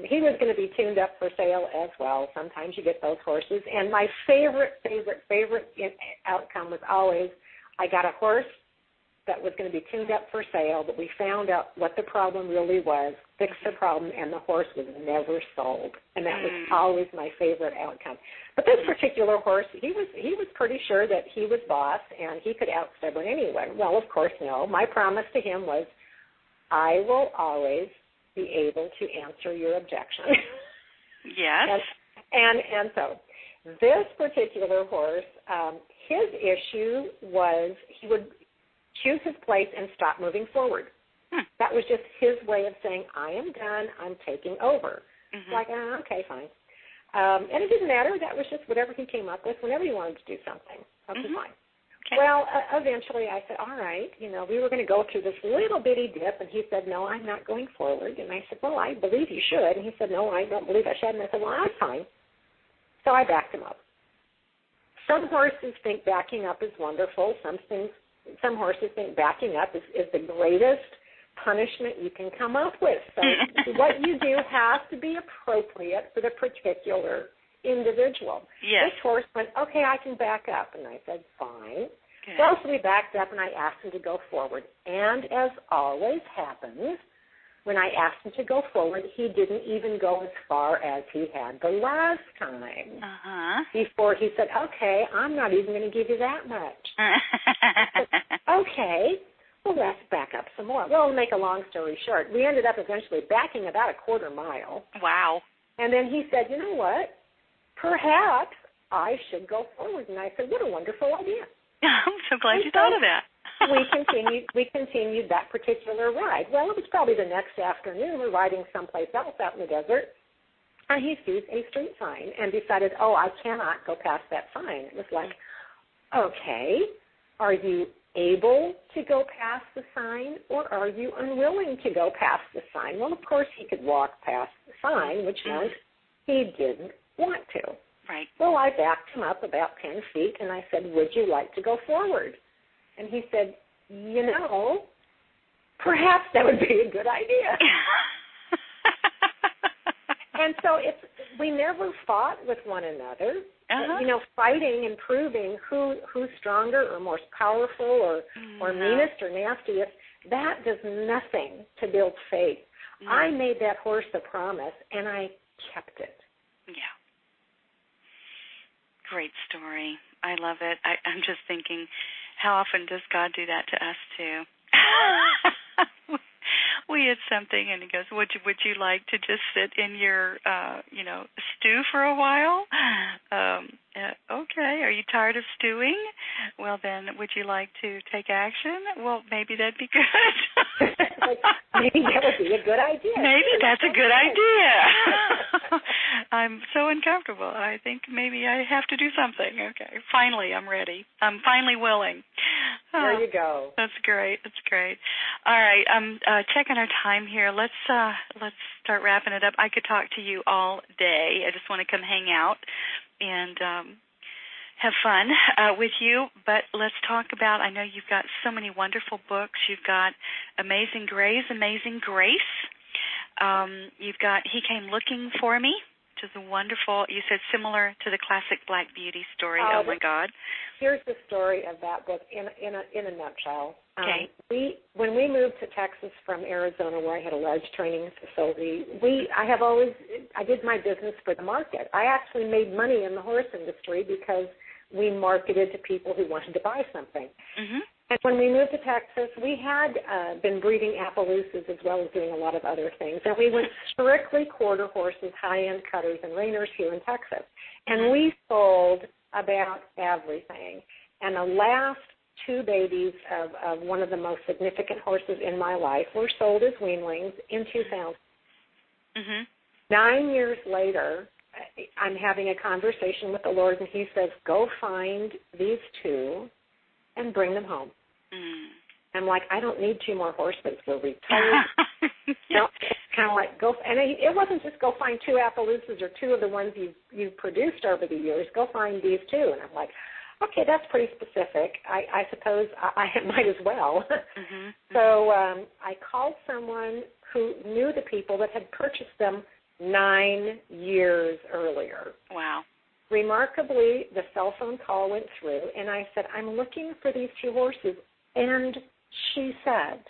he was going to be tuned up for sale as well. Sometimes you get those horses. And my favorite outcome was always I got a horse that was going to be tuned up for sale, but we found out what the problem really was, fixed the problem, and the horse was never sold. And that was always my favorite outcome. But this particular horse, he was pretty sure that he was boss and he could out-stubborn anyone. Well, of course, no. My promise to him was, I will always be able to answer your objection. Yes. and so this particular horse, his issue was he would choose his place and stop moving forward. That was just his way of saying, I am done, I'm taking over. Like, okay, fine. And it didn't matter. That was just whatever he came up with whenever he wanted to do something. Okay, fine. Okay. Well, eventually I said, all right, we were going to go through this little bitty dip, and he said, no, I'm not going forward. And I said, well, I believe you should. And he said, no, I don't believe I should. And I said, well, I'm fine. So I backed him up. Some horses think backing up is wonderful. Some horses think backing up is the greatest punishment you can come up with. So what you do has to be appropriate for the particular individual. Yes. This horse went, okay, I can back up. And I said, fine. Good. So we backed up, and I asked him to go forward. And as always happens, when I asked him to go forward, he didn't even go as far as he had the last time. Before he said, okay, I'm not even going to give you that much. I said, okay, well, let's back up some more. Well, to make a long story short, we ended up eventually backing about a quarter mile. Wow. And then he said, you know what, perhaps I should go forward. And I said, what a wonderful idea. I'm so glad you thought of that. we continued that particular ride. Well, it was probably the next afternoon. We're riding someplace else out in the desert, and he sees a street sign and decided, I cannot go past that sign. It was like, okay, are you able to go past the sign, or are you unwilling to go past the sign? Well, of course, he could walk past the sign, which meant he didn't want to. Right. So I backed him up about 10 feet, and I said, would you like to go forward? And he said, perhaps that would be a good idea. And so we never fought with one another. Fighting and proving who's stronger or more powerful or meanest or nastiest, that does nothing to build faith. I made that horse a promise, and I kept it. Yeah. Great story. I love it. I'm just thinking, how often does God do that to us too? We had something, and he goes, would you like to just sit in your, stew for a while? Okay. Are you tired of stewing? Well, then, would you like to take action? Well, maybe that'd be good. Maybe that would be a good idea. Maybe that's a good idea. I'm so uncomfortable. I think maybe I have to do something. Okay. Finally, I'm ready. I'm finally willing. There you go. That's great. That's great. All right. I'm checking our time here. Let's start wrapping it up. I could talk to you all day. I just want to come hang out and have fun with you, but let's talk about, I know you've got so many wonderful books. You've got Amazing Grace. You've got He Came Looking for Me, which is a wonderful, you said similar to the classic Black Beauty story. Oh my God. Here's the story of that book in a nutshell. Okay. When we moved to Texas from Arizona, where I had a large training facility, I did my business for the market. I actually made money in the horse industry because we marketed to people who wanted to buy something. Mm-hmm. And when we moved to Texas, we had been breeding Appaloosas as well as doing a lot of other things. And we went strictly quarter horses, high-end cutters, and reiners here in Texas. And we sold about everything. And the last two babies of one of the most significant horses in my life were sold as weanlings in 2000. Mm-hmm. 9 years later, I'm having a conversation with the Lord, and he says, go find these two and bring them home. Mm. I'm like, I don't need two more horses. We're retired. No, it's kind of like, and it wasn't just go find two Appaloosas or two of the ones you've produced over the years. Go find these two. And I'm like, okay, that's pretty specific. I suppose I might as well. Mm-hmm. So I called someone who knew the people that had purchased them 9 years earlier. Wow. Remarkably, the cell phone call went through, and I said, I'm looking for these two horses. And she said,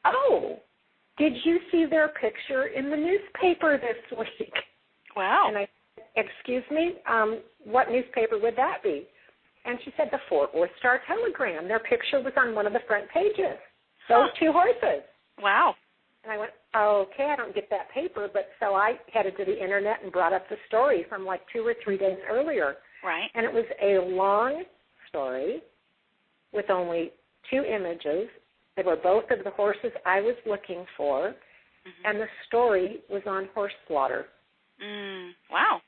oh, did you see their picture in the newspaper this week? Wow. And I said, excuse me, what newspaper would that be? And she said, the Fort Worth Star-Telegram. Their picture was on one of the front pages. Those two horses. Wow. And I went, okay, I don't get that paper. But so I headed to the Internet and brought up the story from like 2 or 3 days earlier. Right. And it was a long story with only 2 images. They were both of the horses I was looking for. Mm-hmm. And the story was on horse slaughter. Wow.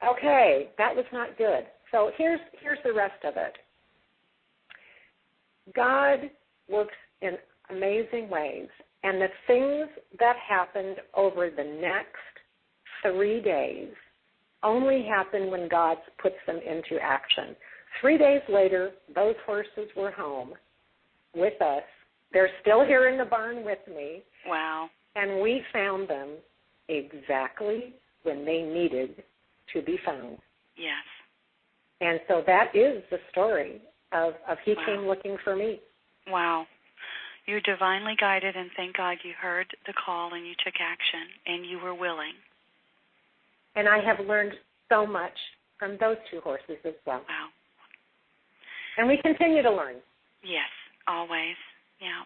Okay, that was not good. So here's the rest of it. God works in amazing ways. And the things that happened over the next 3 days only happen when God puts them into action. 3 days later, those horses were home with us. They're still here in the barn with me. Wow. And we found them exactly when they needed to be found. Yes. And so that is the story of He Came Looking for Me. Wow. You're divinely guided, and thank God you heard the call and you took action, and you were willing. And I have learned so much from those two horses as well. Wow. And we continue to learn. Yes, always. Yeah.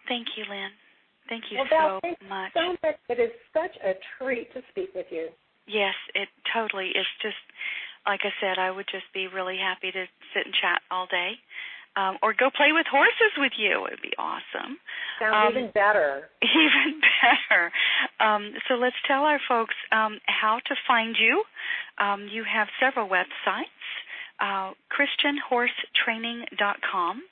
Thank you, Lynn. Thank you so much. So much. It is such a treat to speak with you. Yes, it totally is. Just, like I said, I would just be really happy to sit and chat all day. Or go play with horses with you. It would be awesome. Sounds even better. Even better. So let's tell our folks how to find you. You have several websites, ChristianHorseTraining.com.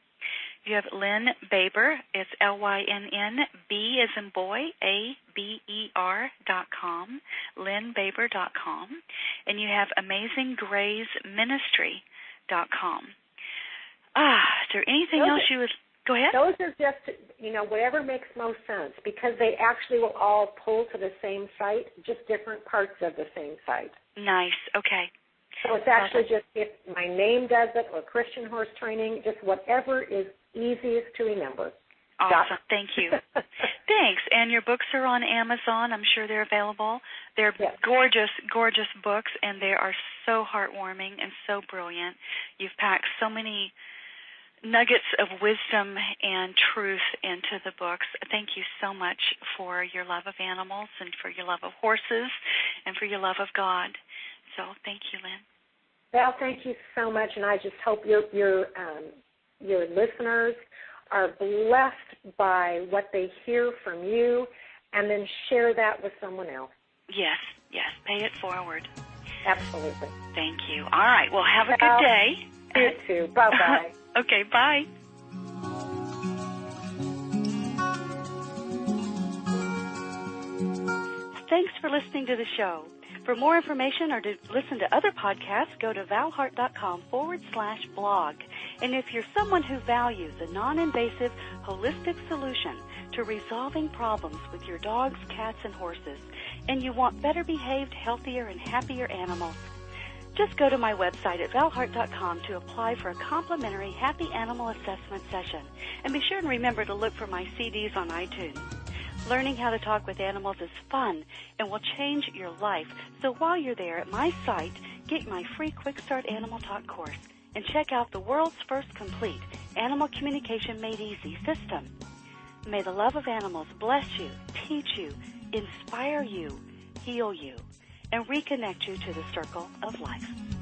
You have Lynn Baber. It's LYNN, B as in boy, ABER.com, LynnBaber.com. And you have AmazingGraysMinistry.com. Is there anything else you would... Go ahead. Those are just, whatever makes most sense, because they actually will all pull to the same site, just different parts of the same site. Nice. Okay. So it's actually just if my name does it or Christian Horse Training, just whatever is easiest to remember. Awesome. Thank you. Thanks. And your books are on Amazon. I'm sure they're available. They're gorgeous, gorgeous books, and they are so heartwarming and so brilliant. You've packed so many nuggets of wisdom and truth into the books. Thank you so much for your love of animals and for your love of horses and for your love of God. So thank you, Lynn. Well, thank you so much, and I just hope your listeners are blessed by what they hear from you, and then share that with someone else. Yes. Pay it forward. Absolutely. Thank you. All right. Well, have a good day. You too. Bye-bye. Okay, bye. Thanks for listening to the show. For more information or to listen to other podcasts, go to valhart.com/blog. And if you're someone who values a non-invasive, holistic solution to resolving problems with your dogs, cats, and horses, and you want better behaved, healthier, and happier animals, just go to my website at valhart.com to apply for a complimentary Happy Animal Assessment session. And be sure and remember to look for my CDs on iTunes. Learning how to talk with animals is fun and will change your life. So while you're there at my site, get my free Quick Start Animal Talk course and check out the world's first complete Animal Communication Made Easy system. May the love of animals bless you, teach you, inspire you, heal you, and reconnect you to the circle of life.